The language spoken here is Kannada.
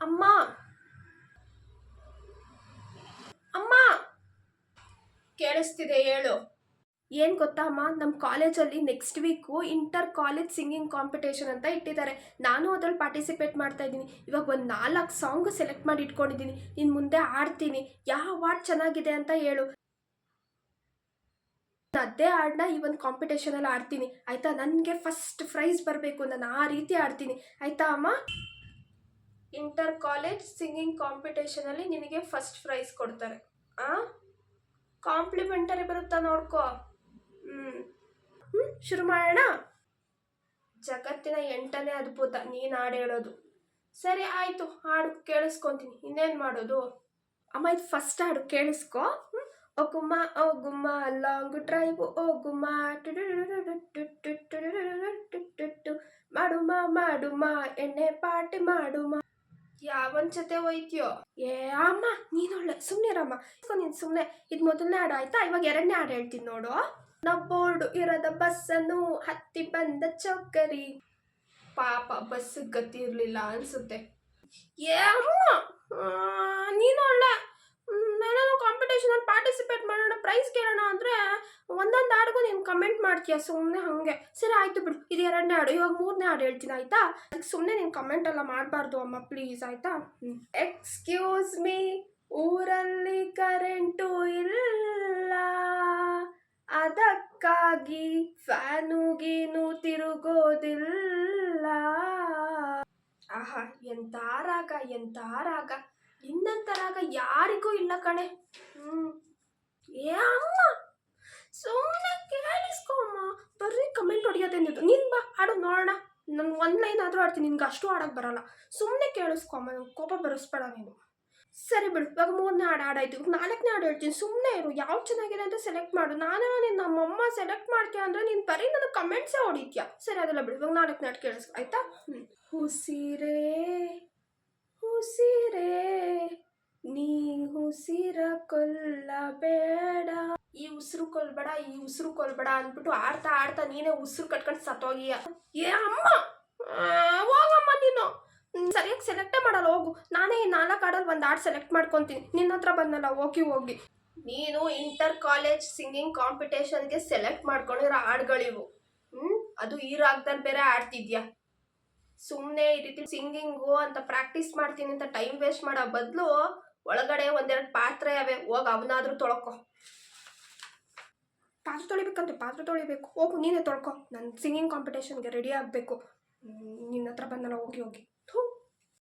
ಅಮ್ಮ ಅಮ್ಮ ಕೇಳಿಸ್ತಿದೆ ಹೇಳು. ಏನು ಗೊತ್ತಾ ಅಮ್ಮ, ನಮ್ಮ ಕಾಲೇಜಲ್ಲಿ next week inter college singing competition ಅಂತ ಇಟ್ಟಿದ್ದಾರೆ. ನಾನು ಅದ್ರಲ್ಲಿ ಪಾರ್ಟಿಸಿಪೇಟ್ ಮಾಡ್ತಾ ಇದ್ದೀನಿ. ಇವಾಗ ಒಂದು 4 ಸಾಂಗು ಸೆಲೆಕ್ಟ್ ಮಾಡಿ ಇಟ್ಕೊಂಡಿದ್ದೀನಿ. ಇನ್ನು ಮುಂದೆ ಆಡ್ತೀನಿ. ಯಾವ ಹಾಡು ಚೆನ್ನಾಗಿದೆ ಅಂತ ಹೇಳು. ಅದೇ ಹಾಡನ್ನ ಈ ಒಂದು ಕಾಂಪಿಟೇಷನಲ್ಲಿ ಆಡ್ತೀನಿ ಆಯಿತಾ. ನನಗೆ ಫಸ್ಟ್ ಪ್ರೈಸ್ ಬರಬೇಕು, ನಾನು ಆ ರೀತಿ ಆಡ್ತೀನಿ ಆಯಿತಾ ಅಮ್ಮ. ಇಂಟರ್ ಕಾಲೇಜ್ ಸಿಂಗಿಂಗ್ ಕಾಂಪಿಟೇಷನಲ್ಲಿ ನಿನಗೆ ಫಸ್ಟ್ ಪ್ರೈಸ್ ಕೊಡ್ತಾರೆ. ಕಾಂಪ್ಲಿಮೆಂಟರಿ ಬರುತ್ತಾ ನೋಡ್ಕೋ. ಶುರು ಮಾಡೋಣ. ಜಗತ್ತಿನ 8ನೇ ಅದ್ಭುತ ನೀನು ಹಾಡು ಹೇಳೋದು. ಸರಿ ಆಯಿತು, ಹಾಡು ಕೇಳಿಸ್ಕೊತೀನಿ. ಇನ್ನೇನು ಮಾಡೋದು ಅಮ್ಮ. ಇದು ಫಸ್ಟ್ ಹಾಡು ಕೇಳಿಸ್ಕೊ. ಓ ಗುಮ್ಮ ಓ ಗುಮ್ಮ ಲಾಂಗ್ ಡ್ರೈವ್ ಓ ಗುಮ್ಮ ಮಾಡುಮ ಮಾಡುಮ ಎಣ್ಣೆ ಪಾರ್ಟಿ ಮಾಡುಮ. ಯಾವನ್ ಜೊತೆ ಹೋಯ್ತೀಯೋ? ಏ ಅಮ್ಮ ನೀನೊಳ್ಳೆ ಸುಮ್ಮನಿರಮ್ಮ. ನೀನು ಸುಮ್ಮನೆ. ಇದು ಮೊದಲನೇ ಹಾಡು ಆಯ್ತಾ, ಇವಾಗ 2ನೇ ಹಾಡು ಹೇಳ್ತೀನಿ ನೋಡು. ನಾವು ಬೋರ್ಡು ಇರದ ಬಸ್ಸನ್ನು ಹತ್ತಿ ಬಂದ ಚೌಕರಿ. ಪಾಪ ಬಸ್ ಗತಿ ಇರಲಿಲ್ಲ ಅನ್ಸುತ್ತೆ. ಏ ಅಮ್ಮ ನೀನೊಳ್ಳೆ. ನಾನು ಕಾಂಪಿಟೇಷನಲ್ಲಿ ಪಾರ್ಟಿಸಿಪೇಟ್ ಮಾಡೋಣ, ಪ್ರೈಸ್ ಕೇಳೋಣ ಅಂದರೆ ಒಂದೊಂದು ಹಾಡಿಗೂ ನೀನು ಕಮೆಂಟ್ ಮಾಡ್ತೀಯ ಸುಮ್ಮನೆ ಹಾಗೆ. ಸರಿ ಆಯಿತು ಬಿಡು, ಇದು 2ನೇ ಹಾಡು. ಇವಾಗ 3ನೇ ಹಾಡು ಹೇಳ್ತೀನಿ ಆಯಿತಾ. ಅದಕ್ಕೆ ಸುಮ್ಮನೆ ನೀನು ಕಮೆಂಟ್ ಎಲ್ಲ ಮಾಡಬಾರ್ದು ಅಮ್ಮ ಪ್ಲೀಸ್ ಆಯಿತಾ. ಎಕ್ಸ್ಕ್ಯೂಸ್ ಮೀ, ಊರಲ್ಲಿ ಕರೆಂಟು ಇಲ್ಲ, ಅದಕ್ಕಾಗಿ ಫ್ಯಾನು ಗೀನು ತಿರುಗೋದಿಲ್ಲ. ಆಹಾ ಎಂಥ ರಾಗ, ಎಂಥ ರಾಗ. ಇನ್ನಂಥ ರಾಗ ಯಾರಿಗೂ ಇಲ್ಲ ಕಣೆ. ಏ ಅಮ್ಮ ಸುಮ್ಮನೆ ಕೇಳಿಸ್ಕೊಮ್ಮ. ಬರ್ರಿ ಕಮೆಂಟ್ ಹೊಡಿಯೋದೇ ನೀನು ಬಾ ಹಾಡು ನೋಡೋಣ. ನಾನು 1 ಲೈನ್ ಆದರೂ ಆಡ್ತೀನಿ, ನಿನ್ಗೆ ಅಷ್ಟು ಆಡೋಕ್ಕೆ ಬರಲ್ಲ. ಸುಮ್ಮನೆ ಕೇಳಿಸ್ಕೊಮ್ಮ, ನಂಗೆ ಕೋಪ ಬರೆಸ್ಬೇಡ ನೀನು. ಸರಿ ಬಿಡು, ಇವಾಗ 3ನೇ ಹಾಡು ಆಡಾಯ್ತು. ಇವಾಗ 4ನೇ ಹಾಡು ಹೇಳ್ತೀನಿ. ಸುಮ್ಮನೆ ಇರು. ಯಾವ್ದು ಚೆನ್ನಾಗಿದೆ ಅಂತ ಸೆಲೆಕ್ಟ್ ಮಾಡು. ನಾನು ನೀನು ನಮ್ಮಮ್ಮ ಸೆಲೆಕ್ಟ್ ಮಾಡ್ತೀಯ ಅಂದರೆ ನೀನು ಬರೀ ನನಗೆ ಕಮೆಂಟ್ಸೇ ಹೊಡಿತೀಯ. ಸರಿ ಅದೆಲ್ಲ ಬಿಡು, ಇವಾಗ 4ನೇ ಹಾಡು ಕೇಳಿಸ್ಕೊ ಆಯಿತಾ. ಉಸಿರೇ ಉಸಿರೇ ನೀ ಉಸಿರ ಕೊಲ್ಲಬೇಡ. ಈ ಉಸಿರು ಕೊಲ್ಬೇಡ, ಈ ಉಸಿರು ಕೊಲ್ಬೇಡ ಅಂದ್ಬಿಟ್ಟು ಆಡ್ತಾ ಆಡ್ತಾ ನೀನೇ ಉಸಿರು ಕಟ್ಕೊಂಡು ಸತ್ತೋಗಿಯ. ಏ ಅಮ್ಮ ಹೋಗಮ್ಮ ನೀನು. ಸರಿಯಾಗಿ ಸೆಲೆಕ್ಟೇ ಮಾಡಲ್ಲ ಹೋಗು. ನಾನೇ ಈ 4 ಹಾಡಲ್ಲಿ ಒಂದು ಹಾಡು ಸೆಲೆಕ್ಟ್ ಮಾಡ್ಕೊತೀನಿ. ನಿನ್ನ ಹತ್ರ ಬಂದಲ್ಲ ಹೋಗಿ. ನೀನು ಇಂಟರ್ ಕಾಲೇಜ್ ಸಿಂಗಿಂಗ್ ಕಾಂಪಿಟೇಷನ್ಗೆ ಸೆಲೆಕ್ಟ್ ಮಾಡ್ಕೊಂಡಿರೋ ಹಾಡುಗಳಿವು. ಅದು ಈ ರಾಗದಲ್ಲಿ ಬೇರೆ ಆಡ್ತಿದ್ಯಾ. ಸುಮ್ಮನೆ ಈ ರೀತಿ ಸಿಂಗಿಂಗು ಅಂತ ಪ್ರಾಕ್ಟೀಸ್ ಮಾಡ್ತೀನಿ ಅಂತ ಟೈಮ್ ವೇಸ್ಟ್ ಮಾಡೋ ಬದಲು ಒಳಗಡೆ 1-2 ಪಾತ್ರೆ ಅವೆ, ಹೋಗಿ ಅವನಾದರೂ ತೊಳ್ಕೊ. ಪಾತ್ರೆ ತೊಳಿಬೇಕು ಹೋಗು, ನೀನೇ ತೊಳ್ಕೊ. ನಾನು ಸಿಂಗಿಂಗ್ ಕಾಂಪಿಟೇಷನ್ಗೆ ರೆಡಿ ಆಗಬೇಕು. ನಿನ್ನ ಹತ್ರ ಬಂದಲ್ಲ ಹೋಗಿ.